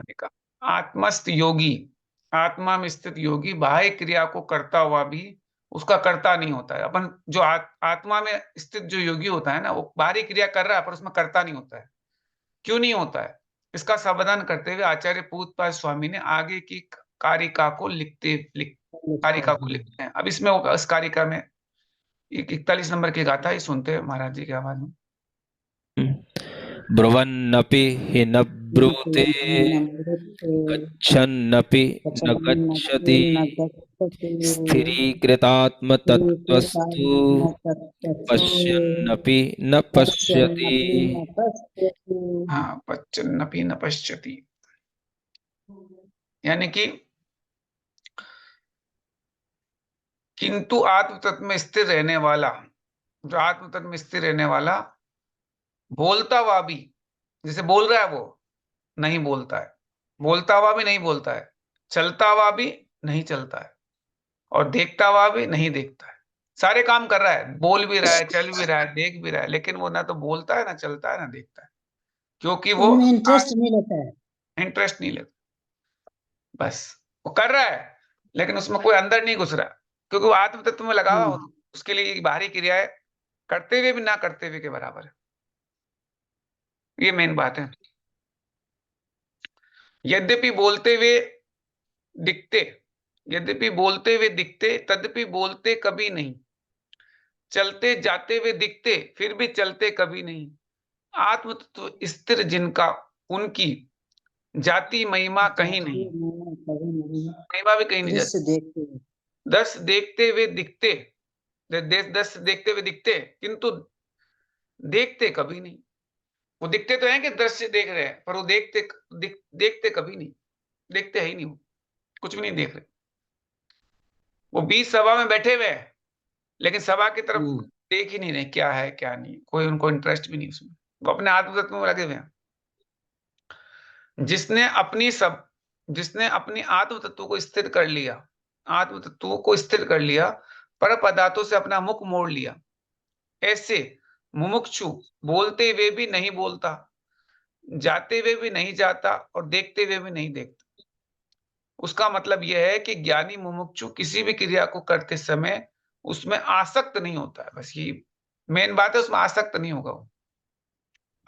देखा, आत्मस्थ योगी, आत्मा में स्थित योगी बाह्य क्रिया को करता हुआ भी उसका कर्ता नहीं होता है। अपन जो आत्मा में स्थित जो योगी होता है ना, वो बाहरी क्रिया कर रहा है पर उसमें कर्ता नहीं होता है। क्यों नहीं होता है? इसका समाधान करते हुए आचार्य पूतपाद स्वामी ने आगे की कारिका को कारिका को लिखते हैं। अब इसमें इस कारिका में 41 नंबर की गाथा ही सुनते हैं महाराज जी की आवाज में। ब्रुवन्नपि हि न ब्रूते, गच्छन्नपि न गच्छति, स्थिरीकृतात्मतत्त्वस्तु पश्यन्नपि न पश्यति। हाँ, पश्चन्नपि न पश्यति, यानी कि किंतु आत्म तत्व में स्थिर रहने वाला, जो आत्म तत्व में स्थिर रहने वाला बोलता हुआ भी, जैसे बोल रहा है वो नहीं बोलता है, बोलता हुआ भी नहीं बोलता है, चलता हुआ भी नहीं चलता है, और देखता हुआ भी नहीं देखता है। सारे काम कर रहा है, बोल भी रहा है, चल भी रहा है, देख भी रहा है, लेकिन वो ना तो बोलता है, ना चलता है, ना देखता है, क्योंकि वो उनमें इंटरेस्ट नहीं लेता है। इंटरेस्ट नहीं लेता। बस वो कर रहा है लेकिन उसमें कोई अंदर नहीं घुस रहा, क्योंकि वो आत्म तत्व में लगा हुआ हो, उसके लिए बाहरी क्रियाएं करते हुए भी ना करते हुए के बराबर है। ये मेन बात है। यद्यपि बोलते हुए दिखते, यद्यपि बोलते हुए दिखते, तद्यपि बोलते कभी नहीं, चलते जाते हुए दिखते फिर भी चलते कभी नहीं, आत्म तत्व स्थिर जिनका, उनकी जाति महिमा कहीं नहीं, महिमा भी कहीं नहीं दृश्य जाती। देखते हुए, दस देखते हुए दिखते, दस देखते हुए दिखते, किंतु देखते कभी नहीं। वो दिखते तो हैं कि दृश्य देख रहे हैं, पर वो देखते कभी नहीं, देखते है ही नहीं, वो कुछ भी नहीं देख रहे। वो बीच सभा में बैठे हुए हैं लेकिन सभा की तरफ देख ही नहीं रहे, क्या है क्या नहीं, कोई उनको इंटरेस्ट भी नहीं उसमें, वो अपने आत्म तत्व में लगे हुए हैं। जिसने अपनी आत्म तत्व को स्थिर कर लिया, आत्म तत्व को स्थिर कर लिया, पर पदार्थों से अपना मुख मोड़ लिया, ऐसे मुमुक्षु बोलते हुए भी नहीं बोलता, जाते हुए भी नहीं जाता, और देखते हुए भी नहीं देखता। उसका मतलब यह है कि ज्ञानी मुमुक्षु किसी भी क्रिया को करते समय उसमें आसक्त नहीं होता है। बस ये मेन बात है, उसमें आसक्त नहीं होगा वो,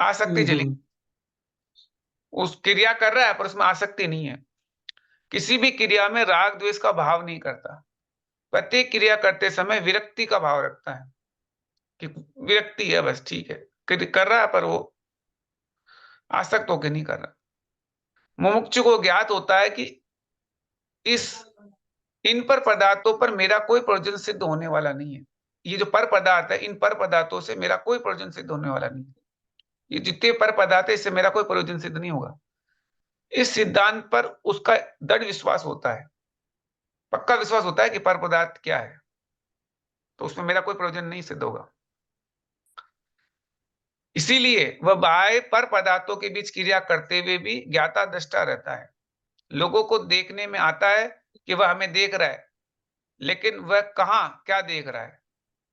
आसक्ति जली, उस क्रिया कर रहा है पर उसमें आसक्ति नहीं है। किसी भी क्रिया में राग द्वेष का भाव नहीं करता, प्रत्येक क्रिया करते समय विरक्ति का भाव रखता है कि विरक्ति है, बस ठीक है, कर रहा है पर वो आसक्त होकर नहीं कर रहा। मुमुक्षु को ज्ञात होता है कि इस इन पर पदार्थों पर मेरा कोई प्रयोजन सिद्ध होने वाला नहीं है। ये जो पर पदार्थ है, इन पर पदार्थों से मेरा कोई प्रयोजन सिद्ध होने वाला नहीं है। ये जितने पर पदार्थ है इससे मेरा कोई प्रयोजन सिद्ध नहीं होगा। इस सिद्धांत पर उसका दृढ़ विश्वास होता है, पक्का विश्वास होता है कि पर पदार्थ क्या है, तो उसमें मेरा कोई प्रयोजन नहीं सिद्ध होगा। इसीलिए वह बाह्य पर पदार्थों के बीच क्रिया करते हुए भी ज्ञाता दृष्टा रहता है। लोगों को देखने में आता है कि वह हमें देख रहा है, लेकिन वह कहाँ क्या देख रहा है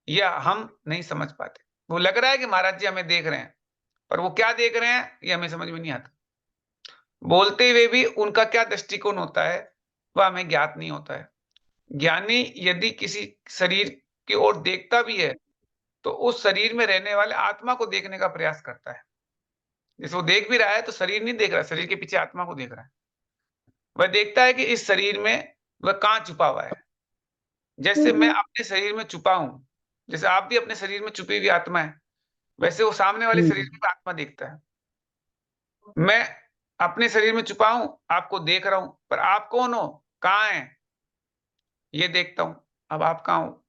यह हम नहीं समझ पाते। वो लग रहा है कि महाराज जी हमें देख रहे हैं, पर वो क्या देख रहे हैं ये हमें समझ में नहीं आता। बोलते हुए भी उनका क्या दृष्टिकोण होता है वह हमें ज्ञात नहीं होता है। ज्ञानी यदि किसी शरीर की ओर देखता भी है तो उस शरीर में रहने वाले आत्मा को देखने का प्रयास करता है। जैसे वो देख भी रहा है तो शरीर नहीं देख रहा, शरीर के पीछे आत्मा को देख रहा है। वह देखता है कि इस शरीर में वह कहाँ छुपा हुआ है। जैसे मैं अपने शरीर में छुपा हूं, जैसे आप भी अपने शरीर में छुपी हुई आत्मा है, वैसे वो सामने वाले शरीर में आत्मा देखता है। मैं अपने शरीर में छुपा हूं, आपको देख रहा हूं, पर आप कौन हो, कहाँ है, ये देखता हूं। अब आप कहाँ हो,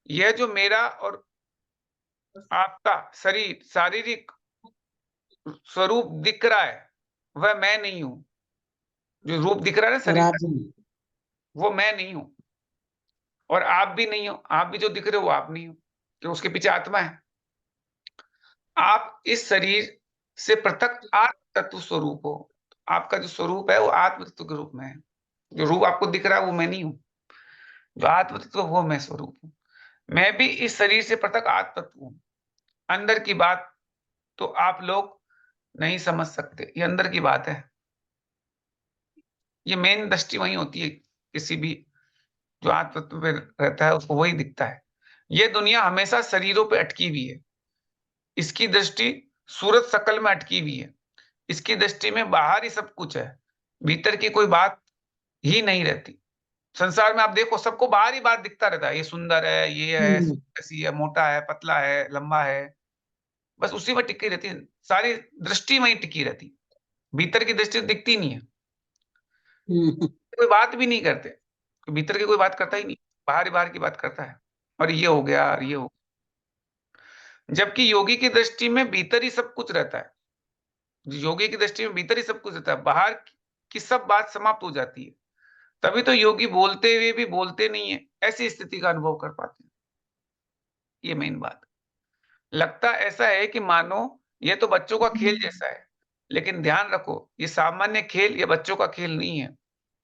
यह जो मेरा और आपका शरीर शारीरिक स्वरूप दिख रहा है वह मैं नहीं हूं। जो रूप दिख रहा है ना और शरीर आप का, वो मैं नहीं हूं, और आप भी नहीं हो। आप भी जो दिख रहे हो वो आप नहीं हो, कि उसके पीछे आत्मा है। आप इस शरीर से पृथक आत्म तत्व स्वरूप हो। आपका जो स्वरूप है वो आत्म तत्व के रूप में है। जो रूप आपको दिख रहा है वो मैं नहीं हूं, जो आत्म तत्व वो मैं स्वरूप हूं। मैं भी इस शरीर से पृथक आत्म तत्व हूं। अंदर की बात तो आप लोग नहीं समझ सकते, ये अंदर की बात है। ये मेन दृष्टि वही होती है, किसी भी जो आत्म तत्व पे रहता है उसको वही दिखता है। ये दुनिया हमेशा शरीरों पे अटकी हुई है। इसकी दृष्टि सूरत शकल में अटकी हुई है। इसकी दृष्टि में बाहर ही सब कुछ है, भीतर की कोई बात ही नहीं रहती। संसार में आप देखो, सबको बाहर ही बात दिखता रहता है, ये सुंदर है, ये है, ऐसी है, मोटा है, पतला है, लंबा है, बस उसी में टिकी रहती है। सारी दृष्टि वहीं टिकी रहती है, भीतर की दृष्टि दिखती नहीं है। कोई बात भी नहीं करते, भीतर की कोई बात करता ही नहीं, बाहर ही बाहर की बात करता है, और ये हो गया और ये हो। जबकि योगी की दृष्टि में भीतर ही सब कुछ रहता है। योगी की दृष्टि में भीतर ही सब कुछ रहता है, बाहर की सब बात समाप्त हो जाती है। तभी तो योगी बोलते हुए भी बोलते नहीं है, ऐसी स्थिति का अनुभव कर पाते हैं। ये मेन बात। लगता ऐसा है कि मानो ये तो बच्चों का खेल जैसा है, लेकिन ध्यान रखो, ये सामान्य खेल या बच्चों का खेल नहीं है।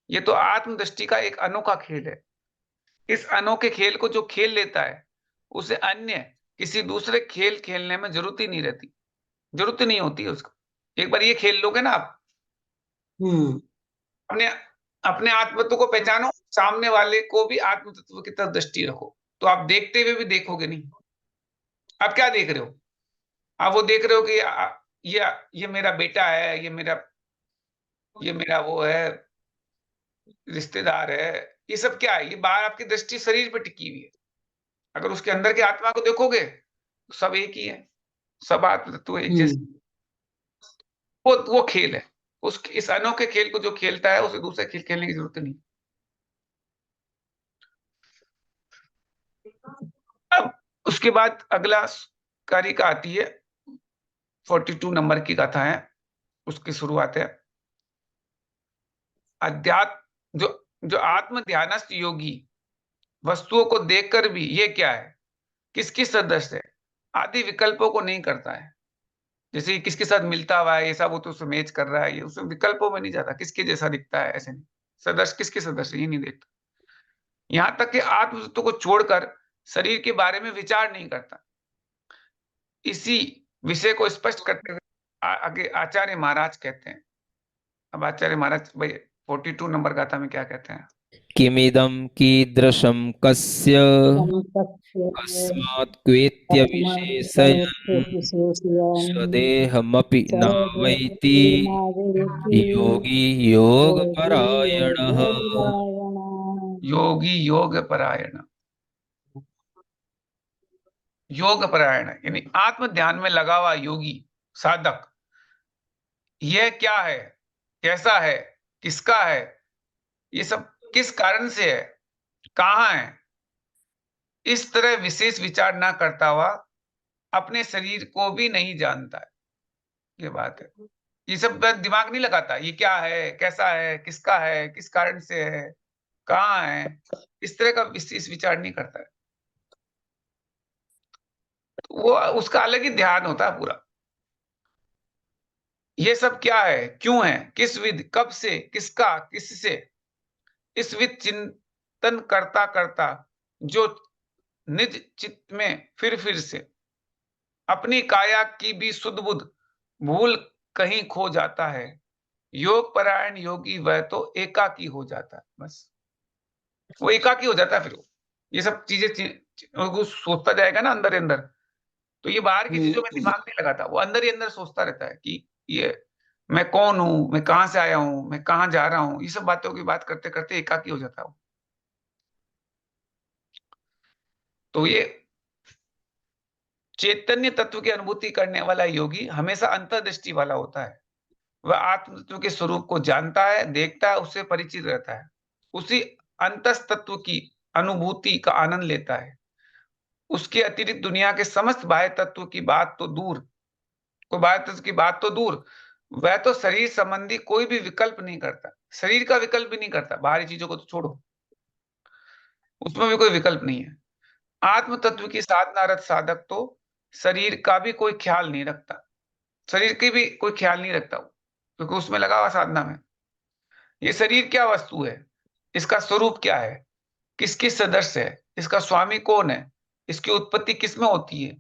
ये तो आत्मदृष्टि का एक अनोखा खेल है। इस अनोखे खेल को जो खेल लेता है, उसे अन्य किसी दूसरे खेल खेलने में जरूरत ही नहीं रहती, जरूरत ही नहीं होती है उसको। एक बार ये खेल लोगे ना आप, अपने अपने आत्म तत्व को पहचानो, सामने वाले को भी आत्म तत्व की तरफ दृष्टि रखो, तो आप देखते हुए भी देखोगे नहीं। आप क्या देख रहे हो? आप वो देख रहे हो कि ये ये मेरा बेटा है, ये मेरा वो है, रिश्तेदार है, ये सब क्या है? ये बाहर आपकी दृष्टि शरीर पे टिकी हुई है। अगर उसके अंदर की आत्मा को देखोगे तो सब एक ही है, सब आत्म तत्व एक जैसे। वो खेल है। उस इस अनोखे खेल को जो खेलता है, उसे दूसरे खेल खेलने की जरूरत नहीं। अब उसके बाद अगला कारिका आती है, 42 नंबर की कथा है, उसकी शुरुआत है। अध्यात्म, जो जो आत्म ध्यानस्थ योगी वस्तुओं को देखकर भी ये क्या है, किसकी सदस्य है, आदि विकल्पों को नहीं करता है। जैसे ये किसके साथ मिलता हुआ है, ये सब वो तो उसमें मैच कर रहा है, ये उसमें विकल्पों में नहीं जाता, किसके जैसा दिखता है ऐसे नहीं। सदस्य किसके सदस्य, ये नहीं देखता। यहां तक कि आत्म तत्व को छोड़कर शरीर के बारे में विचार नहीं करता। इसी विषय को स्पष्ट करते हुए आगे आचार्य महाराज कहते हैं। अब आचार्य महाराज भाई 42 नंबर गाथा में क्या कहते हैं? किमिदं कीदृशं कस्य कस्मात् क्वेत्य विशेषयन् स्वदेहमपि नावैति योगी योगपरायणः। योगी योग परायण, योग परायण यानी आत्म ध्यान में लगा हुआ योगी साधक, यह क्या है, कैसा है, किसका है, ये सब किस कारण से है, कहाँ है, इस तरह विशेष विचार ना करता हुआ अपने शरीर को भी नहीं जानता है। ये बात है। ये सब बात दिमाग नहीं लगाता, ये क्या है, कैसा है, किसका है, किस कारण से है, कहाँ है, इस तरह का विशेष विचार नहीं करता है। तो वो उसका अलग ही ध्यान होता है पूरा। ये सब क्या है, क्यों है, किस विध, कब से, किसका, किससे, इस विध चिंतन करता करता जो निज चित्त में फिर से अपनी काया की भी सुध बुध भूल कहीं खो जाता है, योग परायण योगी वह तो एकाकी हो जाता है। बस वो एकाकी हो जाता है। फिर वो ये सब चीजें वो सोचता जाएगा ना अंदर ही अंदर, तो ये बाहर की चीजों में दिमाग नहीं लगाता, वो अंदर ही अंदर सोचता रहता है कि ये मैं कौन हूं, मैं कहां से आया हूं, मैं कहां जा रहा हूं, ये सब बातों की बात करते करते एकाकी हो जाता है वो। तो ये चैतन्य तत्व की अनुभूति करने वाला योगी हमेशा अंतर्दृष्टि वाला होता है। वह आत्म तत्व के स्वरूप को जानता है, देखता है, उससे परिचित रहता है, उसी अंतस तत्व की अनुभूति का आनंद लेता है। उसके अतिरिक्त दुनिया के समस्त बाह्य तत्व की बात तो दूर, कोई बाह्य तत्व की बात तो दूर, वह तो शरीर संबंधी कोई भी विकल्प नहीं करता, शरीर का विकल्प भी नहीं करता, बाहरी चीजों को तो छोड़ो, उसमें भी कोई विकल्प नहीं है। आत्म तत्व की साधनारत साधक तो शरीर का भी कोई ख्याल नहीं रखता, शरीर की भी कोई ख्याल नहीं रखता वो, क्योंकि उसमें लगा हुआ साधना में। ये शरीर क्या वस्तु है, इसका स्वरूप क्या है, किसके सदस्य है, इसका स्वामी कौन है, इसकी उत्पत्ति किसमें होती है,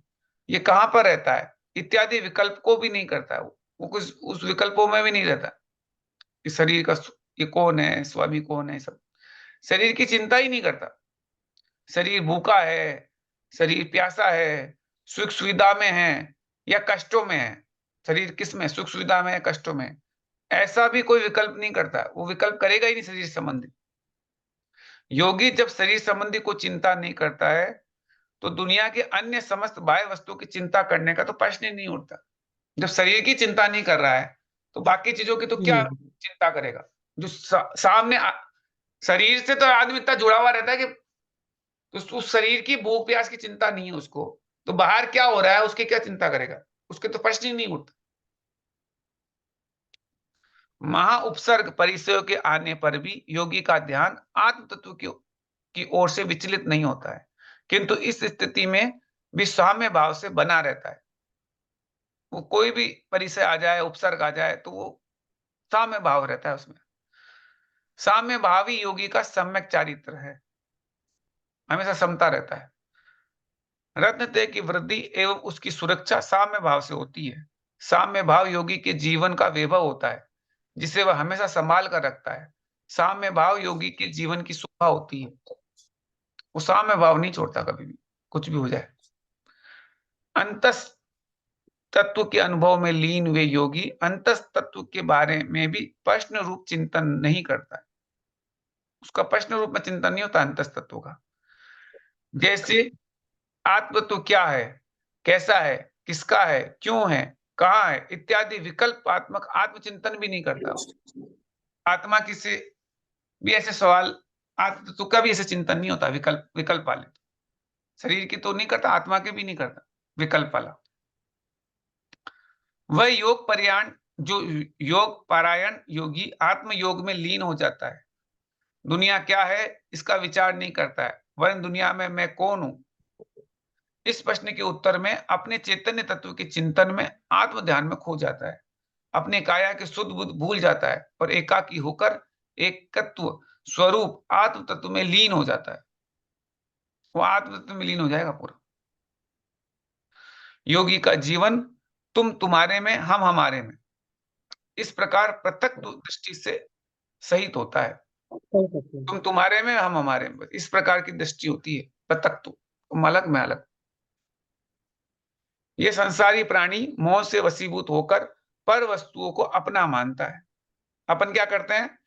ये कहां पर रहता है, इत्यादि विकल्प को भी नहीं करता है वो कुछ उस विकल्पों में भी नहीं रहता। इस शरीर का ये कौन है, स्वामी कौन है, सब शरीर की चिंता ही नहीं करता। शरीर भूखा है, शरीर प्यासा है, सुख सुविधा में है या कष्टों में है। शरीर किस में, सुख सुविधा में है, कष्टों में है, ऐसा भी कोई विकल्प नहीं करता। वो विकल्प करेगा ही नहीं शरीर संबंधी। योगी जब शरीर संबंधी को चिंता नहीं करता है तो दुनिया के अन्य समस्त बाह्य वस्तुओं की चिंता करने का तो प्रश्न ही नहीं उठता। जब शरीर की चिंता नहीं कर रहा है तो बाकी चीजों की तो क्या चिंता करेगा। जो सामने शरीर से तो आदमी इतना जुड़ा हुआ रहता है कि तो उस शरीर की भूख प्यास की चिंता नहीं है उसको, तो बाहर क्या हो रहा है उसकी क्या चिंता करेगा, उसके तो प्रश्न ही नहीं उठता। महा उपसर्ग परिचयों के आने पर भी योगी का ध्यान आत्म तत्व की ओर से विचलित नहीं होता है, किंतु इस स्थिति में भी साम्य भाव से बना रहता है। वो कोई भी परिचय आ जाए, उपसर्ग आ जाए, तो वो साम्य भाव रहता है उसमें। साम्य भाव ही योगी का सम्यक चारित्र है, हमेशा समता रहता है। रत्नतय की वृद्धि एवं उसकी सुरक्षा साम्य भाव से होती है। साम्य भाव योगी के जीवन का वैभव होता है, जिसे वह हमेशा संभाल कर रखता है। साम्य भाव योगी के जीवन की शोभा होती है। वो साम्य भाव नहीं छोड़ता कभी भी, कुछ भी हो जाए। अंतस तत्व के अनुभव में लीन हुए योगी अंतस तत्व के बारे में भी प्रश्न रूप चिंतन नहीं करता है। उसका प्रश्न रूप में चिंतन नहीं होता अंतस तत्व का। जैसे आत्म तो क्या है, कैसा है, किसका है, क्यों है, कहाँ है इत्यादि विकल्पात्मक आत्मचिंतन भी नहीं करता। आत्मा किसी भी ऐसे सवाल, आत्म तत्व का भी ऐसे चिंतन नहीं होता। विकल्प विकल्प वाले शरीर की तो नहीं करता, आत्मा के भी नहीं करता, विकल्प वाला। वह योग पर्याण जो योग पारायण योगी आत्म योग में लीन हो जाता है। दुनिया क्या है इसका विचार नहीं करता है, वरन दुनिया में मैं कौन हूं, इस प्रश्न के उत्तर में अपने चैतन्य तत्व के चिंतन में आत्म ध्यान में खो जाता है। अपने काया के शुद्ध बुद्ध भूल जाता है और एकाकी होकर एकत्व स्वरूप आत्म तत्व में लीन हो जाता है। वो आत्म तत्व में लीन हो जाएगा पूरा। योगी का जीवन तुम तुम्हारे में, हम हमारे में, इस प्रकार पृथक दृष्टि से सहित होता है। तुम तुम्हारे में, हम हमारे में, इस प्रकार की दृष्टि होती है पृथक। तुम अलग, मैं अलग। ये संसारी प्राणी मोह से वशीभूत होकर पर वस्तुओं को अपना मानता है। अपन क्या करते हैं,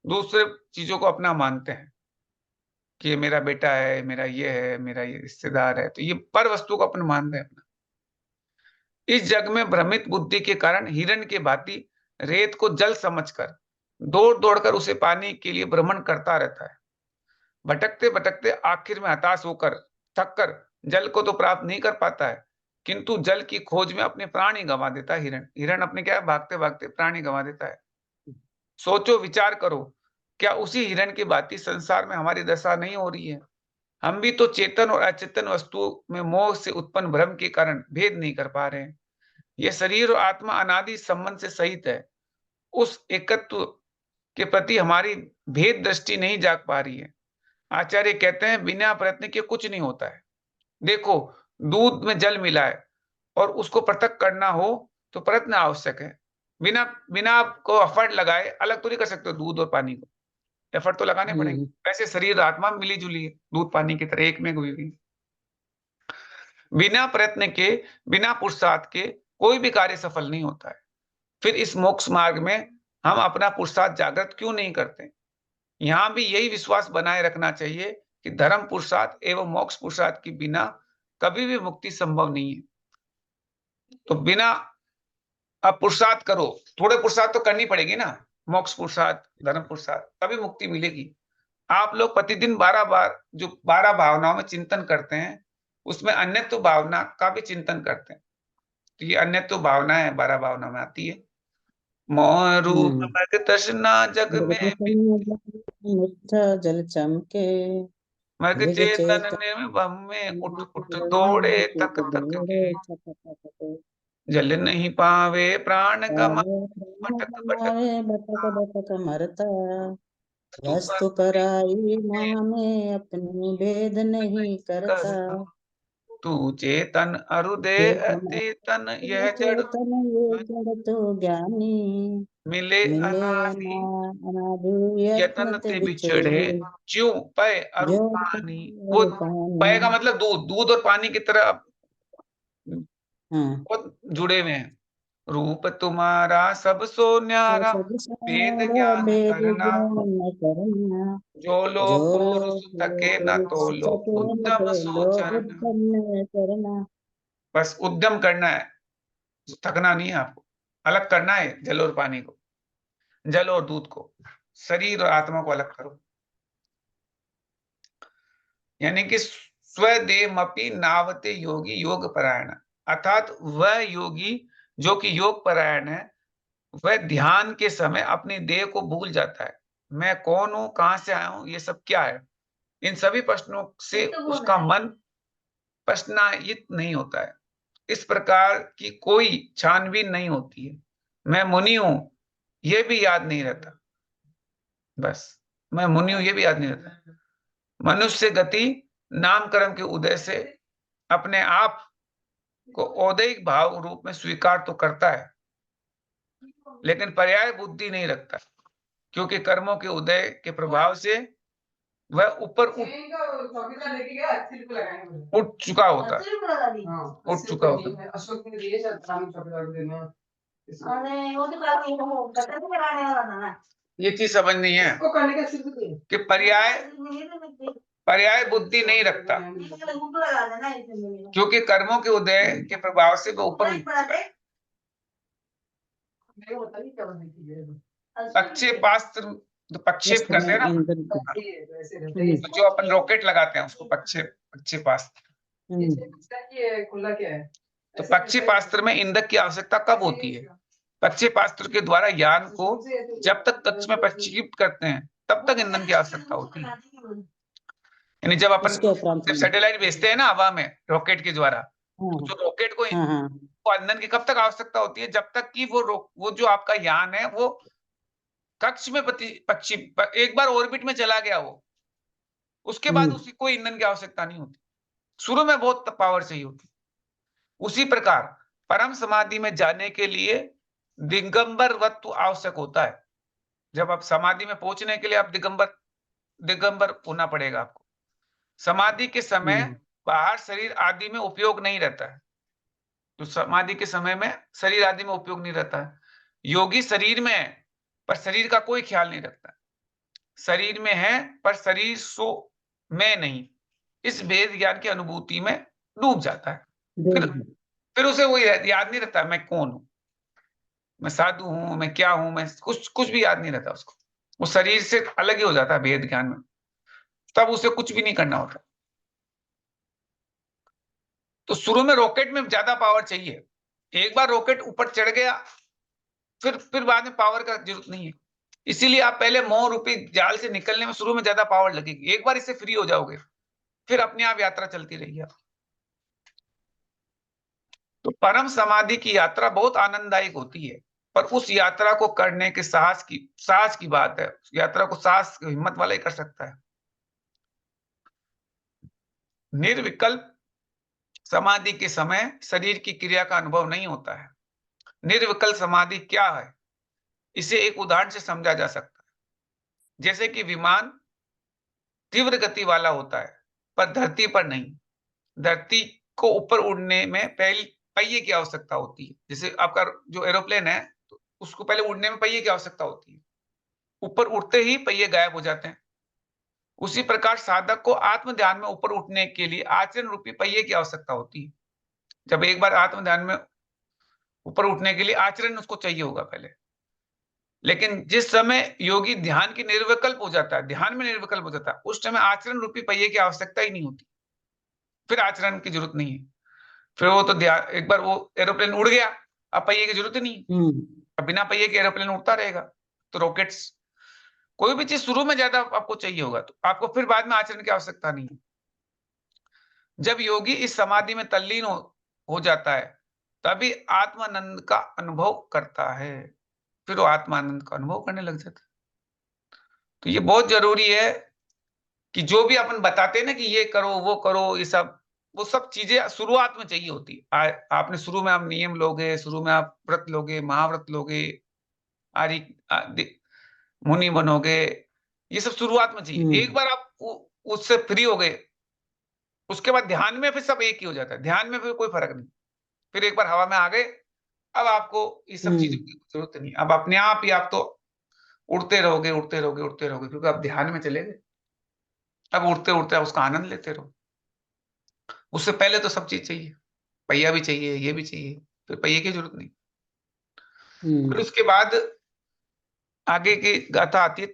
दूसरे चीजों को अपना मानते हैं कि ये मेरा बेटा है, मेरा ये है, मेरा ये रिश्तेदार है, तो ये पर वस्तु को अपन मानते हैं अपना। इस जग में भ्रमित बुद्धि के कारण हिरण के भांति रेत को जल समझकर दौड़ दौड़कर उसे पाने के लिए भ्रमण करता रहता है। भटकते भटकते आखिर में हताश होकर थक कर जल को तो प्राप्त नहीं कर पाता है, किंतु जल की खोज में अपने प्राण ही गंवा देता है। हिरण हिरण अपने क्या है, भागते भागते प्राण ही गंवा देता है। सोचो, विचार करो, क्या उसी हिरण की भांति संसार में हमारी दशा नहीं हो रही है। हम भी तो चेतन और अचेतन वस्तुओं में मोह से उत्पन्न भ्रम के कारण भेद नहीं कर पा रहे हैं। यह शरीर और आत्मा अनादि संबंध से सहित है। उस एकत्व के प्रति हमारी भेद दृष्टि नहीं जाग पा रही है। आचार्य कहते हैं बिना प्रयत्न के कुछ नहीं होता है। देखो, दूध में जल मिला है और उसको पृथक करना हो तो प्रयत्न आवश्यक है। बिना बिना आपको एफर्ट लगाए अलग तो नहीं कर सकते हो दूध और पानी को, एफर्ट तो लगाने पड़ेंगे। वैसे शरीर आत्मा मिली जुली है, दूध पानी की तरह एक में हुई हुई। बिना प्रयत्न के, बिना पुरुषार्थ के कोई भी कार्य सफल नहीं होता है। फिर इस मोक्ष मार्ग में हम अपना पुरुषार्थ जागृत क्यों नहीं करते। यहाँ भी यही विश्वास बनाए रखना चाहिए कि धर्म पुरुषार्थ एवं मोक्ष पुरुषार्थ के बिना कभी भी मुक्ति संभव नहीं है। तो बिना आप पुरुषार्थ करो, थोड़े पुरुषार्थ तो करनी पड़ेगी ना, मोक्ष पुरुषार्थ, धर्म पुरुषार्थ, तभी मुक्ति मिलेगी। आप लोग प्रतिदिन 12 बार जो 12 भावनाओं में चिंतन करते हैं, उसमें अन्यत्व भावना का भी चिंतन करते हैं। तो ये अन्यत्व भावना है, 12 भावना में आती है। मोह रूप मग तृष्णा जग में मिठा जल चमके, मग चेतन निर्भम में उठ उठ दौड़े तक तक के, जल नहीं पावे प्राण गमा भटक भटक बटक बटक मरता, तू वस्तु पराई मोह में अपनी भेद नहीं करता। तू चेतन अरुदय अचेतन यह जड़ चेतन ये जड़ तो ज्ञानी, मिले मिले अनादि अनादि यतन यत्न ते ते बिछड़े बिछड़े, ज्यों पय अरु जो पानी। वो और पय का पानी। मतलब दूध, दूध और पानी की तरह हाँ, बहुत जुड़े हुए हैं। रूप तुम्हारा सब सो तो न्यारा, सब वेद सारा ज्ञान वेद करना, ज्ञान करना, जो लो जो पुरुष थके न पुरुष तो लो, सके न उद्यम तो सो लो चरण। उद्यम में करना। बस उद्यम करना है, थकना नहीं है आपको। अलग करना है जल और पानी को, जल और दूध को, शरीर और आत्मा को अलग करो। यानी कि स्वदेमपि नावते योगी योग परायण, अर्थात वह योगी जो कि योग परायण है, वह ध्यान के समय अपनी देह को भूल जाता है। मैं कौन हूं, कहां से आया हूं, ये सब क्या है, इन सभी प्रश्नों से उसका मन प्रश्नायित नहीं होता है। इस प्रकार की कोई छानबीन नहीं होती है। मैं मुनि हूं, यह भी याद नहीं रहता। बस मैं मुनि हूं, यह भी याद नहीं रहता। मनुष्य गति नामकर्म के उदय से अपने आप को औदैहिक भाव रूप में स्वीकार तो करता है, लेकिन पर्याय बुद्धि नहीं रखता, क्योंकि कर्मों के उदय के प्रभाव से वह ऊपर उठ चुका होता है, उठ चुका होता है। ये चीज समझनी है कि पर्याय पर्याय बुद्धि नहीं रखता, क्योंकि कर्मों के उदय के प्रभाव से वह ऊपर प्रक्षेपास्त्र, जो प्रक्षेप वास्तव करते हैं में ना, इंद्र को। जो अपन रॉकेट लगाते हैं उसको प्रक्षेपास्त्र। तो प्रक्षेपास्त्र में ईंधन की आवश्यकता कब होती है? प्रक्षेपास्त्र के द्वारा यान को जब तक कक्ष में प्रक्षेपित करते हैं तब तक ईंधन की आवश्यकता होती है। यानी जब अपन उसके उपरांत जब में। सैटेलाइट भेजते हैं ना हवा में रॉकेट के द्वारा, हाँ तो जो रॉकेट को हाँ हाँ। ईंधन की कब तक आवश्यकता होती है? जब तक कि वो जो आपका यान है वो कक्ष में एक बार ऑर्बिट में चला गया वो, उसके बाद उसी को ईंधन की आवश्यकता नहीं होती। शुरू में बहुत पावर चाहिए होती। उसी प्रकार परम समाधि में जाने के लिए दिगंबर वत्व आवश्यक होता है। जब आप समाधि में पहुंचने के लिए आप दिगंबर होना पड़ेगा आपको। समाधि के समय बाहर शरीर आदि में उपयोग नहीं रहता है। तो समाधि के समय में शरीर आदि में उपयोग नहीं रहता है। योगी शरीर में है पर शरीर का कोई ख्याल नहीं रखता। शरीर में है पर शरीर सो मैं नहीं, इस भेद ज्ञान की अनुभूति में डूब जाता है। फिर उसे वो याद नहीं रहता मैं कौन हूं, मैं साधु हूं, मैं क्या हूं, मैं कुछ कुछ भी याद नहीं रहता उसको। वो शरीर से अलग ही हो जाता है भेद ज्ञान में, तब उसे कुछ भी नहीं करना होता। तो शुरू में रॉकेट में ज्यादा पावर चाहिए। एक बार रॉकेट ऊपर चढ़ गया फिर बाद में पावर का जरूरत नहीं है। इसीलिए आप पहले मोह रूपी जाल से निकलने में शुरू में ज्यादा पावर लगेगी। एक बार इससे फ्री हो जाओगे फिर अपने आप यात्रा चलती रहेगी। तो परम समाधि की यात्रा बहुत आनंददायक होती है, पर उस यात्रा को करने के साहस की बात है। उस यात्रा को साहस हिम्मत वाला ही कर सकता है। निर्विकल्प समाधि के समय शरीर की क्रिया का अनुभव नहीं होता है। निर्विकल्प समाधि क्या है, इसे एक उदाहरण से समझा जा सकता है। जैसे कि विमान तीव्र गति वाला होता है पर धरती पर नहीं। धरती को ऊपर उड़ने में पहले पहिए की आवश्यकता होती है। जैसे आपका जो एरोप्लेन है तो उसको पहले उड़ने में पहिए की आवश्यकता होती है, ऊपर उड़ते ही पहिए गायब हो जाते हैं। उसी प्रकार साधक को आत्म ध्यान में ऊपर उठने के लिए आचरण रूपी पहिए की आवश्यकता होती है। जब एक बार आत्म ध्यान में ऊपर उठने के लिए आचरण उसको चाहिए होगा पहले। लेकिन जिस समय योगी ध्यान की निर्विकल्प हो जाता है, ध्यान में निर्विकल्प हो जाता है, उस समय आचरण रूपी पहिए की आवश्यकता ही नहीं होती। फिर आचरण की जरूरत नहीं है। फिर वो तो ध्यान, एक बार वो एरोप्लेन उड़ गया, अब पहिए की जरूरत ही नहीं। अब बिना पहिए के एरोप्लेन उड़ता रहेगा। तो रॉकेट्स, कोई भी चीज शुरू में ज्यादा आपको चाहिए होगा तो आपको फिर बाद में आचरण की आवश्यकता नहीं है। जब योगी इस समाधि में तल्लीन हो जाता है तभी आत्मानंद का अनुभव करता है। फिर वो आत्मानंद का अनुभव करने लग जाता है। तो ये बहुत जरूरी है कि जो भी अपन बताते हैं ना कि ये करो वो करो, ये सब वो सब चीजें शुरुआत में चाहिए होती। आपने शुरू में आप नियम लोगे, शुरू में आप व्रत लोगे, महाव्रत लोगे, आदि मुनि बनोगे, ये सब शुरुआत में चाहिए। एक बार आप उससे फ्री हो गए, उसके बाद ध्यान में फिर सब एक ही हो जाता है, ध्यान में फिर कोई फर्क नहीं। फिर एक बार हवा में आ गए, अब आपको ये सब चीजों की जरूरत नहीं। अब अपने आप ही आप तो उड़ते रहोगे, उड़ते रहोगे, उड़ते रहोगे, क्योंकि आप ध्यान में चले गए। अब उड़ते उड़ते आप उसका आनंद लेते रहो। उससे पहले तो सब चीज चाहिए, पहिया भी चाहिए, ये भी चाहिए, फिर पहिए की जरूरत नहीं। फिर उसके बाद आगे की गाथा आती है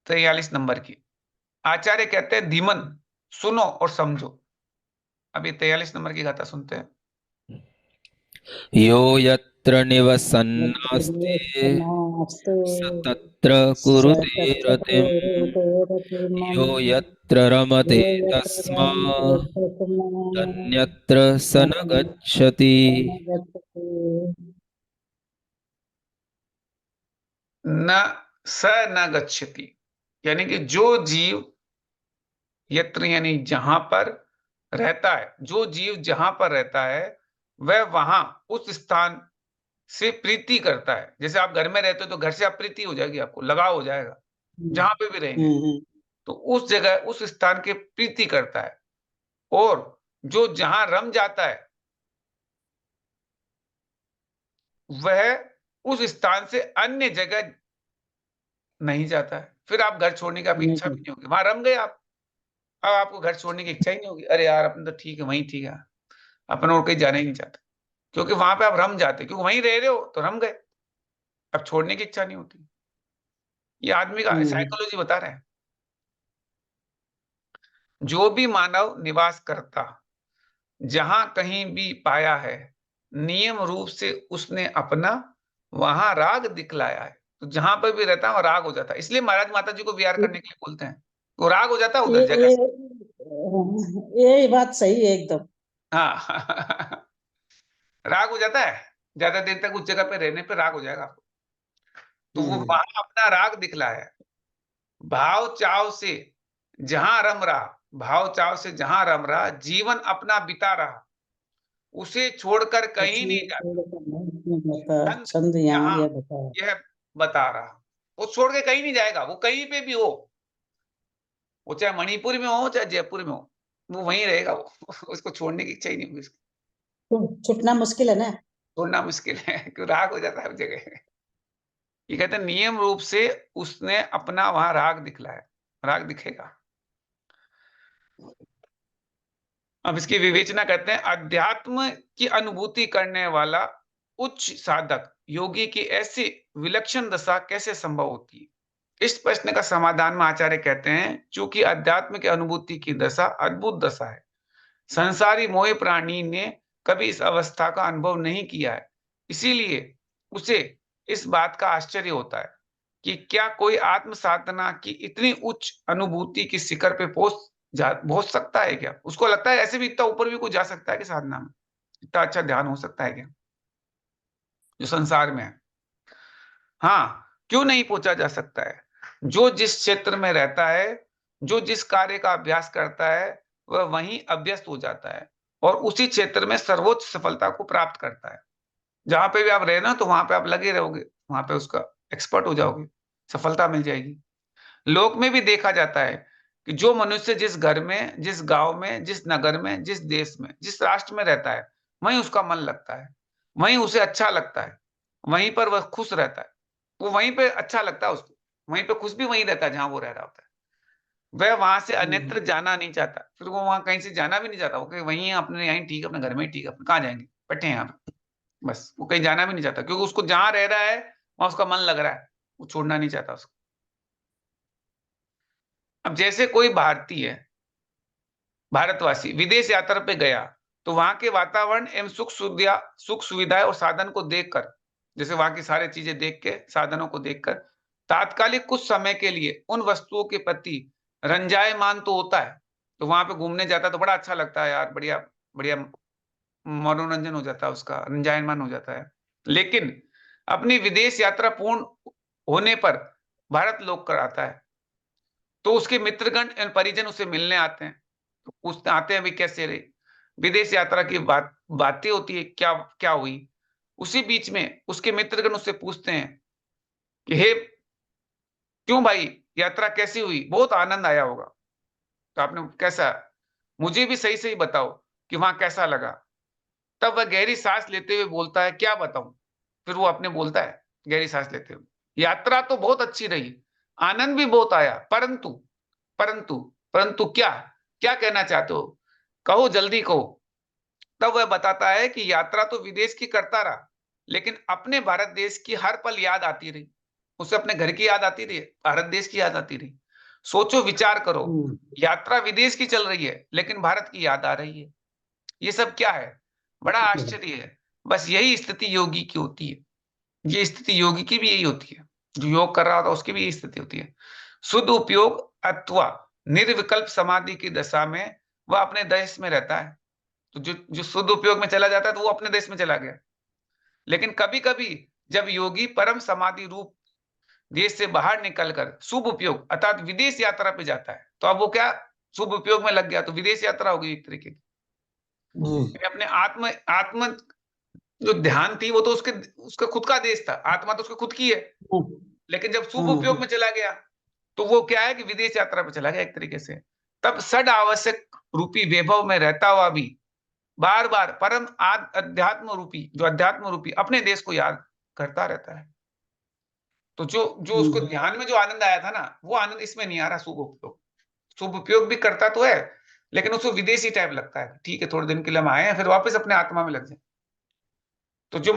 43 नंबर की। आचार्य कहते हैं, धीमन सुनो और समझो। अभी 43 नंबर की गाथा सुनते हैं। यो यत्र निवसन्नास्ति स तत्र कुरुते रतिम् यो यत्र रमते तस्मादन्यत्र स न गच्छति। न स न गच्छति, यानी कि जो जीव यत्र यानी जहां पर रहता है, जो जीव जहां पर रहता है वह वहां उस स्थान से प्रीति करता है। जैसे आप घर में रहते हो तो घर से आप प्रीति हो जाएगी, आपको लगाव हो जाएगा, जहां पे भी रहेंगे तो उस जगह उस स्थान के प्रीति करता है। और जो जहां रम जाता है वह उस स्थान से अन्य जगह नहीं जाता है। फिर आप घर छोड़ने की आपकी इच्छा भी नहीं होगी, वहां रम गए आप, अब आपको घर छोड़ने की इच्छा ही नहीं होगी। अरे यार अपन तो ठीक है, वहीं ठीक है, अपन और कहीं जाना ही नहीं चाहते, क्योंकि वहां पे आप रम जाते, क्योंकि वहीं रह रहे हो तो रम गए, अब छोड़ने की इच्छा नहीं होती। ये आदमी का साइकोलॉजी बता रहे हैं। जो भी मानव निवास करता, जहां कहीं भी पाया है, नियम रूप से उसने अपना वहां राग दिखलाया है। तो जहां पर भी रहता है वहां राग हो जाता है, इसलिए महाराज माता जी को विहार करने के लिए बोलते हैं, वो राग हो जाता है उधर जगह से। ये बात सही है एकदम। हाँ राग हो जाता है, ज्यादा देर तक उस जगह पे रहने पे राग हो जाएगा आपको। तो वो वहां अपना राग दिखलाया है। भाव चाव से जहां रम रहा, भाव चाव से जहां रम रहा, जीवन अपना बिता रहा, उसे छोड़कर कहीं नहीं जाता। छंद छंद यहाँ यहाँ यह बताया। यह बता रहा, वो छोड़ के कहीं नहीं जाएगा, वो कहीं पे भी हो, वो चाहे मणिपुर में हो चाहे जयपुर में हो, वो वहीं रहेगा वो उसको छोड़ने की इच्छा ही नहीं होगी उसकी। छुटना मुश्किल है ना। छोड़ना मुश्किल है क्यों, राग हो जाता है उस जगह। ये कहते हैं नियम रूप से उसने अपना वहां राग दिखलाया, राग दिखेगा। अब इसकी विवेचना करते हैं। अध्यात्म की अनुभूति करने वाला उच्च साधक योगी की ऐसी विलक्षण दशा कैसे संभव होती है? इस प्रश्न का समाधान में आचार्य कहते हैं, चूंकि अध्यात्म की अनुभूति की दशा अद्भुत दशा है, संसारी मोह प्राणी ने कभी इस अवस्था का अनुभव नहीं किया है, इसीलिए उसे इस बात का आश्चर्य होता है कि क्या कोई आत्म साधना की इतनी उच्च अनुभूति की शिखर पे पहुंच सकता है क्या? उसको लगता है ऐसे भी इतना ऊपर भी कोई जा सकता है कि साधना में इतना अच्छा ध्यान हो सकता है क्या, जो संसार में है। हाँ, क्यों नहीं पहुंचा जा सकता है? जो जिस क्षेत्र में रहता है, जो जिस कार्य का अभ्यास करता है, वह वहीं अभ्यस्त हो जाता है और उसी क्षेत्र में सर्वोच्च सफलता को प्राप्त करता है। जहां पे भी आप रहे ना, तो वहां पे आप लगे रहोगे, वहां पे उसका एक्सपर्ट हो जाओगे, सफलता मिल जाएगी। लोक में भी देखा जाता है कि जो मनुष्य जिस घर में, जिस गांव में, जिस नगर में, जिस देश में, जिस राष्ट्र में रहता है, वहीं उसका मन लगता है, वहीं उसे अच्छा लगता है, वहीं पर वह खुश रहता है। वो वहीं पे अच्छा लगता है उसको, वहीं पे खुश भी वहीं रहता है जहां वो रह रहा होता है। वह वहां से अन्यत्र जाना नहीं चाहता, फिर वो वहां कहीं से जाना भी नहीं चाहता, वो वहीं अपने यहीं ठीक है, अपने घर में ही ठीक है, अपने कहाँ जाएंगे, बैठे हैं यहाँ पे, बस वो कहीं जाना भी नहीं चाहता, क्योंकि उसको जहां रह रहा है वहां उसका मन लग रहा है, वो छोड़ना नहीं चाहता उसको। अब जैसे कोई भारतीय भारतवासी विदेश यात्रा पे गया, तो वहां के वातावरण एवं सुख सुविधाएं और साधन को देखकर, जैसे वहां की सारी चीजें देख के, साधनों को देखकर तात्कालिक कुछ समय के लिए उन वस्तुओं के प्रति रंजायमान तो होता है। तो वहां पे घूमने जाता है तो बड़ा अच्छा लगता है यार, बढ़िया बढ़िया मनोरंजन हो जाता है उसका, रंजायमान हो जाता है। लेकिन अपनी विदेश यात्रा पूर्ण होने पर भारत लौट कर आता है, तो उसके मित्रगण एवं परिजन उसे मिलने आते हैं, तो पूछते आते हैं भी कैसे रहे, विदेश यात्रा की बातें होती है, क्या क्या हुई। उसी बीच में उसके मित्रगण उससे पूछते हैं कि हे, क्यों भाई, यात्रा कैसी हुई? बहुत आनंद आया होगा। तो आपने कैसा? मुझे भी सही सही बताओ कि वहां कैसा लगा। तब वह गहरी सांस लेते हुए बोलता है, क्या बताऊं? फिर वो अपने बोलता है गहरी सांस लेते हुए, यात्रा तो बहुत अच्छी रही, आनंद भी बहुत आया, परंतु परंतु परंतु क्या? क्या कहना चाहते हो? कहो, जल्दी कहो। तब वह बताता है कि यात्रा तो विदेश की करता रहा, लेकिन अपने भारत देश की हर पल याद आती रही। उसे अपने घर की याद आती रही, भारत देश की याद आती रही। सोचो, विचार करो, यात्रा विदेश की चल रही है लेकिन भारत की याद आ रही है। ये सब क्या है? बड़ा आश्चर्य है। बस यही स्थिति योगी की होती है। ये स्थिति योगी की भी यही होती है। जो योग कर रहा होता है उसकी भी यही स्थिति होती है। शुद्ध उपयोग अथवा निर्विकल्प समाधि की दशा में वह अपने देश में रहता है। तो जो जो शुद्ध उपयोग में चला जाता है तो वो अपने देश में चला गया। लेकिन कभी कभी जब योगी परम समाधि रूप देश से बाहर निकलकर शुभ उपयोग अर्थात विदेश यात्रा पे जाता है, तो अब वो क्या, शुभ उपयोग में लग गया, तो विदेश यात्रा होगी एक तरीके की। अपने आत्म आत्म जो ध्यान थी वो तो उसके उसका खुद का देश था, आत्मा तो उसकी खुद की है। लेकिन जब शुभ उपयोग में चला गया तो वो क्या है कि विदेश यात्रा पे चला गया एक तरीके से। तब सड आवश्यक रूपी वैभव में रहता हुआ भी बार बार परम अध्यात्म रूपी, जो अध्यात्म रूपी अपने देश को याद करता रहता है। तो जो जो उसको ध्यान में जो आनंद आया था ना, वो आनंद इसमें नहीं आ रहा। शुभ उपयोग, शुभ उपयोग भी करता तो है लेकिन उसको विदेशी टाइप लगता है। ठीक है, थोड़े दिन के लिए हम आए हैं, फिर वापस अपने आत्मा में लग जाए। तो जो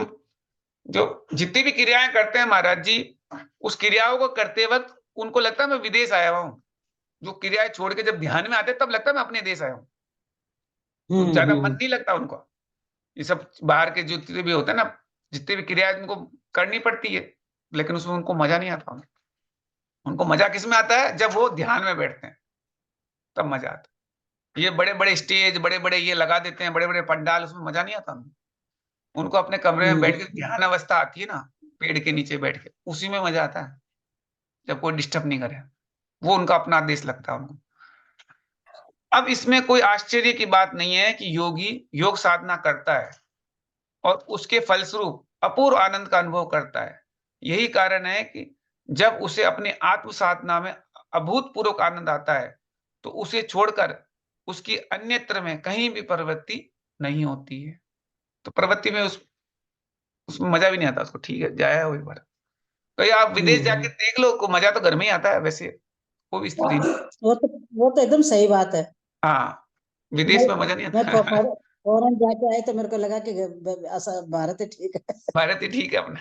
जो जितनी भी क्रियाएं करते हैं महाराज जी, उस क्रियाओं को करते वक्त उनको लगता है मैं विदेश आया हुआ हूँ। जो क्रियाएं छोड़ के जब ध्यान में आते हैं तब लगता है मैं अपने देश आया हूँ। तो ज्यादा मन नहीं लगता उनको। ये सब बाहर के जितने भी होते हैं ना, जितनी भी क्रियाएं उनको करनी पड़ती है, लेकिन उसमें उनको मजा नहीं आता। उनको मजा किस में आता है? जब वो ध्यान में बैठते हैं, तब मजा आता है। ये बड़े बड़े स्टेज, बड़े बड़े ये लगा देते हैं, बड़े बड़े पंडाल, उसमें मजा नहीं आता उनको। उनको अपने कमरे में बैठ के ध्यान अवस्था आती है ना, पेड़ के नीचे बैठ के, उसी में मजा आता है, जब कोई डिस्टर्ब नहीं करे। वो उनका अपना देश लगता है उनको। अब इसमें कोई आश्चर्य की बात नहीं है कि योगी योग साधना करता है और उसके फलस्वरूप अपूर्व आनंद का अनुभव करता है। यही कारण है कि जब उसे अपनी आत्म साधना में अभूतपूर्व आनंद आता है तो उसे छोड़कर उसकी अन्यत्र में कहीं भी प्रवृत्ति नहीं होती है। तो प्रवृत्ति में उसमें मजा भी नहीं आता उसको। ठीक है, जाया हो एक बार, तो ये आप विदेश जाके देख लो, को मजा तो घर में ही आता है वैसे, कोई भी स्थिति नहीं। वो तो एकदम सही बात है। हाँ, विदेश में मजा नहीं मैं आता। फौरन जाके आई तो मेरे को लगा कि भारत ही ठीक है। भारत ही ठीक है अपना।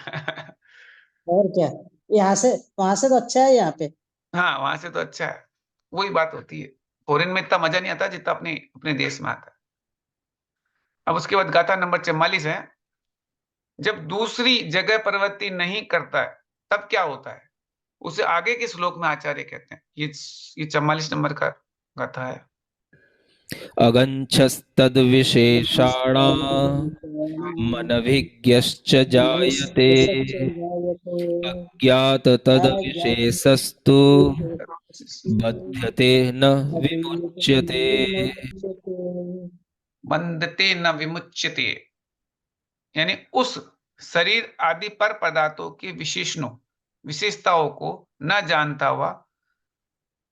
और क्या, यहाँ से वहां से तो अच्छा है यहाँ पे। हाँ, वहां से तो अच्छा है। वही बात होती है, फॉरेन में इतना मजा नहीं आता जितना अपने अपने देश में आता है। अब उसके बाद गाथा नंबर 44 है। जब दूसरी जगह प्रवृत्ति नहीं करता है तब क्या होता है? उसे आगे के श्लोक में आचार्य कहते हैं। ये 44 नंबर का गाथा है। अगञ्छस्तद्विशेषाणां मनभिज्ञश्च जायते अज्ञाततद्विशेषस्तु बध्यते न विमुच्यते। बंधते न विमुच्यते, यानी उस शरीर आदि पर पदार्थों की विशेषताओं को न जानता हुआ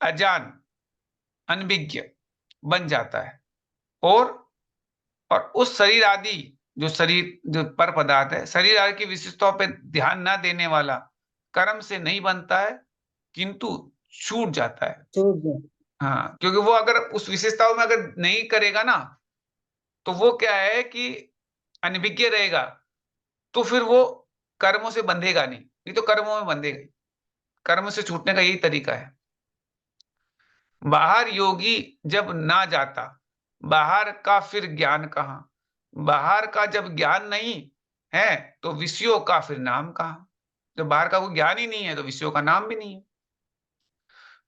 अजान, अनभिज्ञ बन जाता है। और और उस शरीर आदि, जो पर पदार्थ है, शरीर आदि की विशेषताओं पे ध्यान न देने वाला कर्म से नहीं बनता है किंतु छूट जाता है। छूट गया। हाँ, क्योंकि वो अगर उस विशेषताओं में अगर नहीं करेगा ना, तो वो क्या है कि अनभिज्ञ रहेगा, तो फिर वो कर्मों से बंधेगा नहीं। नहीं तो कर्मों में बंधेगा ही। कर्म से छूटने का यही तरीका है। बाहर योगी जब ना जाता, बाहर का फिर ज्ञान कहाँ? बाहर का जब ज्ञान नहीं है तो विषयों का फिर नाम कहाँ? जब बाहर का कोई ज्ञान ही नहीं है तो विषयों का नाम भी नहीं है।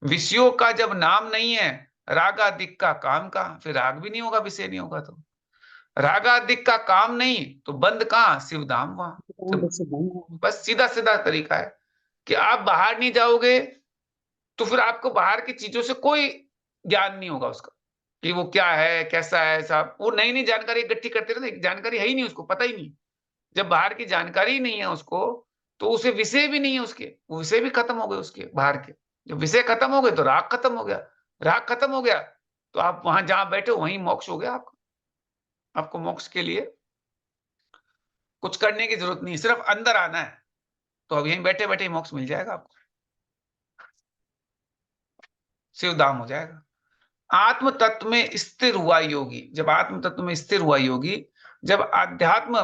विषयों का जब नाम नहीं है, रागादिक का काम कहाँ? फिर राग भी नहीं होगा, विषय नहीं होगा तो। रागादिक का काम नहीं तो बंद कहाँ? शिवधाम वहां। तो बस सीधा सीधा तरीका है कि आप बाहर नहीं जाओगे तो फिर आपको बाहर की चीजों से कोई ज्ञान नहीं होगा उसका। कि वो क्या है, कैसा है, साहब वो नई नई जानकारी इकट्ठी करते रहते, जानकारी है ही नहीं, उसको पता ही नहीं। जब बाहर की जानकारी ही नहीं है उसको, तो उसे विषय भी नहीं है उसके, वो विषय भी खत्म हो गए उसके बाहर के। जब विषय खत्म हो गए तो राग खत्म हो गया, राग खत्म हो गया तो आप वहां जहां बैठे हो वहीं मोक्ष हो गया आपका। आपको मोक्ष के लिए कुछ करने की जरूरत नहीं, सिर्फ अंदर आना है, तो अब यहीं बैठे बैठे मोक्ष मिल जाएगा आपको, शिवधाम हो जाएगा। आत्म तत्व में स्थिर हुआ योगी, जब आत्म तत्व में स्थिर हुआ योगी, जब अध्यात्म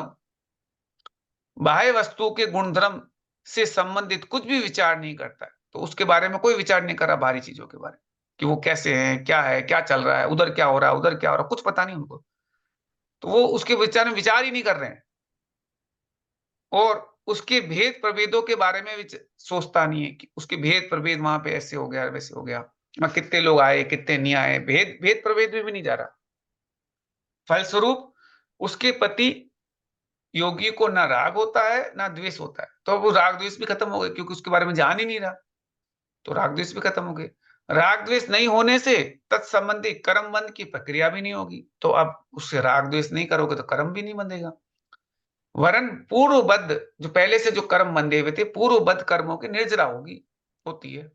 बाह्य वस्तुओं के गुणधर्म से संबंधित कुछ भी विचार नहीं करता है, तो उसके बारे में कोई विचार नहीं कर रहा, बाहरी चीजों के बारे में कि वो कैसे हैं, क्या है, क्या चल रहा है, उधर क्या हो रहा है, उधर क्या हो रहा है, कुछ पता नहीं उनको, तो वो उसके विचार में विचार ही नहीं कर रहे हैं। और उसके भेद प्रभेदों के बारे में सोचता नहीं है कि उसके भेद प्रभेद वहां पे ऐसे हो गया, वैसे हो गया, कितने लोग आए, कितने नहीं आए, भेद भेद प्रभेद में भी नहीं जा रहा। फलस्वरूप उसके प्रति योगी को ना राग होता है ना द्वेष होता है, तो वो राग द्वेष भी खत्म हो गए, क्योंकि उसके बारे में जान ही नहीं रहा, तो राग द्वेष भी खत्म हो गए। राग द्वेष नहीं होने से तत्संबंधी कर्म बंध की प्रक्रिया भी नहीं होगी, तो अब उससे राग द्वेष नहीं करोगे तो कर्म भी नहीं बंधेगा। वरन पूर्वबद्ध, जो पहले से जो कर्म बंधे हुए थे, पूर्वबद्ध कर्मों की निर्जरा होती है।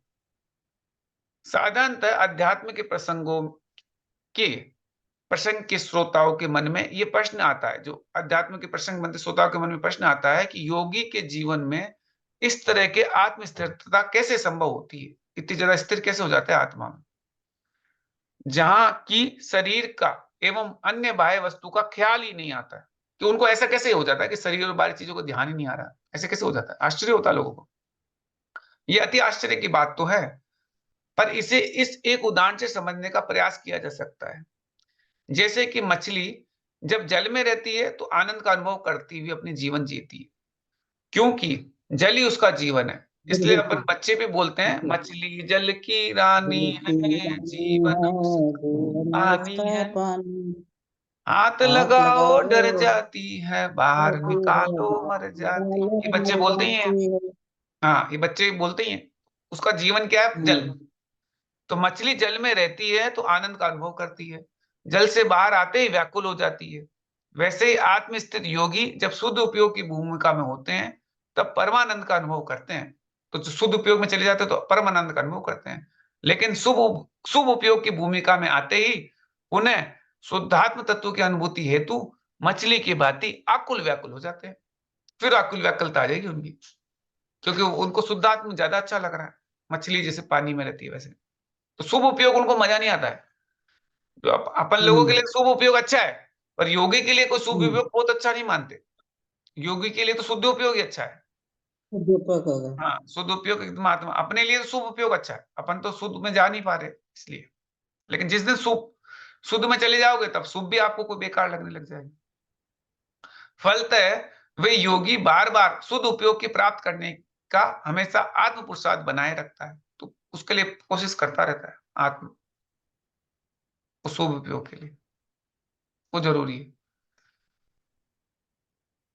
साधारणतः अध्यात्म के प्रसंग के श्रोताओं के मन में ये प्रश्न आता है, जो अध्यात्म के प्रसंग बनते श्रोताओं के मन में प्रश्न आता है कि योगी के जीवन में इस तरह के आत्म स्थिरता कैसे संभव होती है, इतनी ज्यादा स्थिर कैसे हो जाता है आत्मा में, जहां की शरीर का एवं अन्य बाह्य वस्तु का ख्याल ही नहीं आता है। कि उनको ऐसा कैसे हो जाता है कि शरीर और बाहरी चीजों को ध्यान ही नहीं आ रहा, ऐसे कैसे हो जाता है, आश्चर्य होता है लोगों को। ये अति आश्चर्य की बात तो है, पर इसे इस एक उदाहरण से समझने का प्रयास किया जा सकता है। जैसे कि मछली जब जल में रहती है तो आनंद का अनुभव करती हुई अपनी जीवन जीती है, क्योंकि जल ही उसका जीवन है। इसलिए अपन बच्चे भी बोलते हैं, मछली जल की रानी है, जीवन पानी है, हाथ लगाओ डर जाती है, बाहर निकालो मर जाती, ये बच्चे बोलते ही हैं। हाँ, ये बच्चे बोलते ही हैं, उसका जीवन क्या है, जल। तो मछली जल में रहती है तो आनंद का अनुभव करती है, जल से बाहर आते ही व्याकुल हो जाती है। वैसे ही आत्मस्थित योगी जब शुद्ध उपयोग की भूमिका में होते हैं तब परमानंद का अनुभव करते हैं। तो जो शुद्ध उपयोग में चले जाते हैं तो परमानंद का अनुभव करते हैं, लेकिन शुभ शुभ उपयोग की भूमिका में आते ही उन्हें शुद्धात्म तत्व की अनुभूति हेतु मछली की भांति आकुल व्याकुल हो जाते हैं। फिर आकुल व्याकुलता आ जाएगी उनकी, क्योंकि उनको शुद्धात्म ज्यादा अच्छा लग रहा है, मछली जैसे पानी में रहती है वैसे। तो शुभ उपयोग उनको मजा नहीं आता है। जो अपन लोगों के लिए शुभ उपयोग अच्छा है, पर योगी के लिए कोई शुभ उपयोग बहुत अच्छा नहीं मानते। योगी के लिए तो शुद्ध उपयोग ही अच्छा है। हाँ, शुद्ध उपयोग एकदम आत्मा, अपने लिए तो शुभ उपयोग अच्छा है, अपन तो शुद्ध में जा नहीं पा रहे इसलिए। लेकिन जिस दिन शुद्ध में चले जाओगे तब शुभ भी आपको कोई बेकार लगने लग जाएगी। फलतः वे योगी बार बार शुद्ध उपयोग की प्राप्त करने का हमेशा आत्म पुरुषार्थ बनाए रखता है, तो उसके लिए कोशिश करता रहता है आत्म शुभ उपयोग के लिए, वो जरूरी है।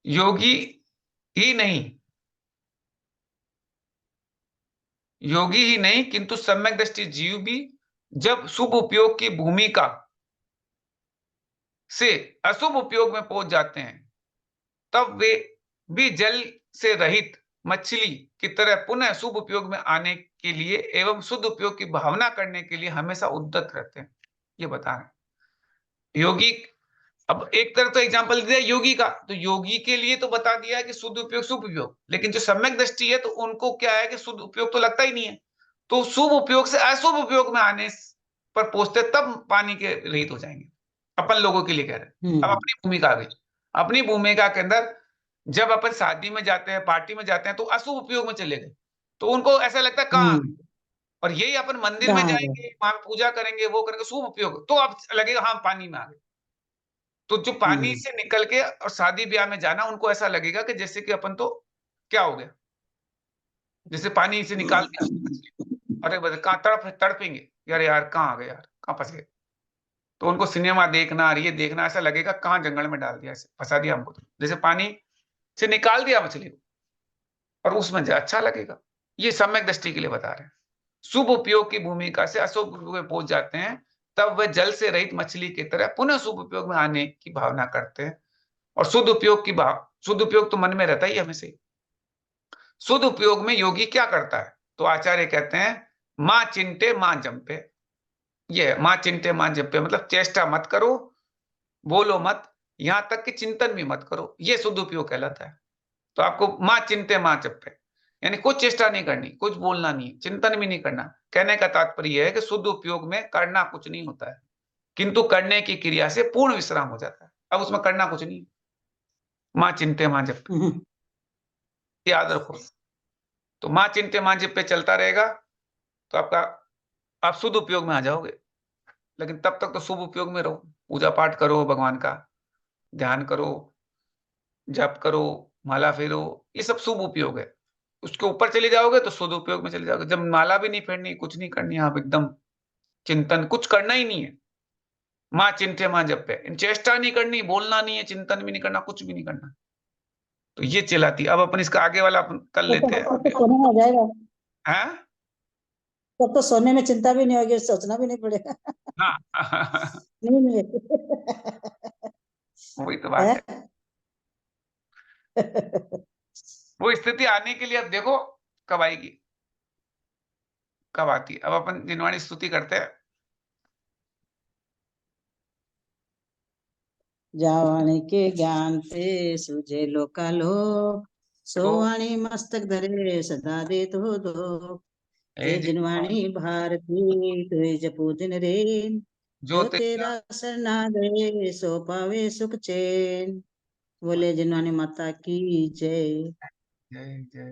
योगी ही नहीं योगी ही नहीं किंतु सम्यक दृष्टि जीव भी जब शुभ उपयोग की भूमिका से अशुभ उपयोग में पहुंच जाते हैं, तब वे भी जल से रहित मछली की तरह पुनः शुभ उपयोग में आने के लिए एवं शुद्ध उपयोग की भावना करने के लिए हमेशा उद्यत रहते हैं। ये बता रहे योगी। अब एक तरफ तो एग्जांपल दिया योगी का, तो योगी के लिए तो बता दिया है कि शुद्ध उपयोग शुभ उपयोग, लेकिन जो सम्यक दृष्टि है तो उनको क्या है कि शुद्ध उपयोग तो लगता ही नहीं है, तो शुभ उपयोग से अशुभ उपयोग में आने पर पहुंचते तब पानी के रहित हो जाएंगे। अपन लोगों के लिए कह रहे हैं। अब अपनी भूमिका आ गई, अपनी भूमिका के अंदर जब अपन शादी में जाते हैं, पार्टी में जाते हैं, तो अशुभ उपयोग में चले गए, तो उनको ऐसा लगता है कहाँ, और यही अपन मंदिर में जाएंगे, वहां पूजा करेंगे, वो करेंगे शुभ उपयोग, तो अब लगेगा हाँ पानी में आ गए। तो जो पानी से निकल के और शादी ब्याह में जाना, उनको ऐसा लगेगा कि जैसे कि अपन तो क्या हो गया, जैसे पानी से निकाल दिया, अरे कहाँ तड़पेंगे, यार यार कहाँ आ गए, यार कहाँ फंस गए। तो उनको सिनेमा देखना और ये देखना ऐसा लगेगा कहाँ जंगल में डाल दिया, ऐसे फंसा दिया हमको, तो जैसे पानी से निकाल दिया मछली को, और उसमें अच्छा लगेगा। ये सम्यक दृष्टि के लिए बता रहे हैं। शुभ उपयोग की भूमिका से अशुभ उपयोग में पहुंच जाते हैं, तब वे जल से रहित मछली की तरह पुनः शुभ उपयोग में आने की भावना करते हैं। और शुद्ध उपयोग तो मन में रहता ही हमेशा ही। शुद्ध उपयोग में योगी क्या करता है? तो आचार्य कहते हैं मां चिंते मां जंपे। ये मां चिंते मां जंपे मतलब चेष्टा मत करो, बोलो मत, यहां तक कि चिंतन भी मत करो, ये शुद्ध उपयोग कहलाता है। तो आपको मां चिंते मां जंपे यानी कुछ चेष्टा नहीं करनी, कुछ बोलना नहीं, चिंतन भी नहीं करना। कहने का तात्पर्य यह है कि शुद्ध उपयोग में करना कुछ नहीं होता है, किंतु करने की क्रिया से पूर्ण विश्राम हो जाता है। अब उसमें करना कुछ नहीं, मां चिंते मां जंपे, याद रखो। तो मां चिंते मां जंपे चलता रहेगा तो आप शुद्ध उपयोग में आ जाओगे। लेकिन तब तक तो शुभ उपयोग में रहो, पूजा पाठ करो, भगवान का ध्यान करो, जप करो, माला फेरो, ये सब शुभ उपयोग है। उसके ऊपर चले जाओगे तो शुद्ध उपयोग में चले जाओगे। जब माला भी नहीं फेरनी, कुछ नहीं करनी, आप एकदम चिंतन कुछ करना ही नहीं है, मां चिंते मां जपे, चेष्टा नहीं करनी, बोलना नहीं है, चिंतन भी नहीं करना, कुछ भी नहीं करना, तो ये चिल्लाती। अब अपन इसका आगे वाला अपन कर लेते हैं। तो सोने में आ जाएगा, हाँ तब तो सोने में चिंता भी नहीं होगी, सोचना भी नहीं पड़ेगा। हाँ नहीं नहीं वही तो बात है। वो स्थिति आने के लिए अब देखो कब आएगी, कब आती है। अब अपन जिनवाणी स्तुति करते हैं। जावाणी के ज्ञान पे सूझे लोकालोक, तो सोवाणी मस्तक धरे सदा दे तो दो। हे हे जिनवाणी भारती तुझे जपू दिन रेन, जो जो तेरा शरणा गए सो पावे सुख चैन। बोले जिनवाणी माता की जय। जय जय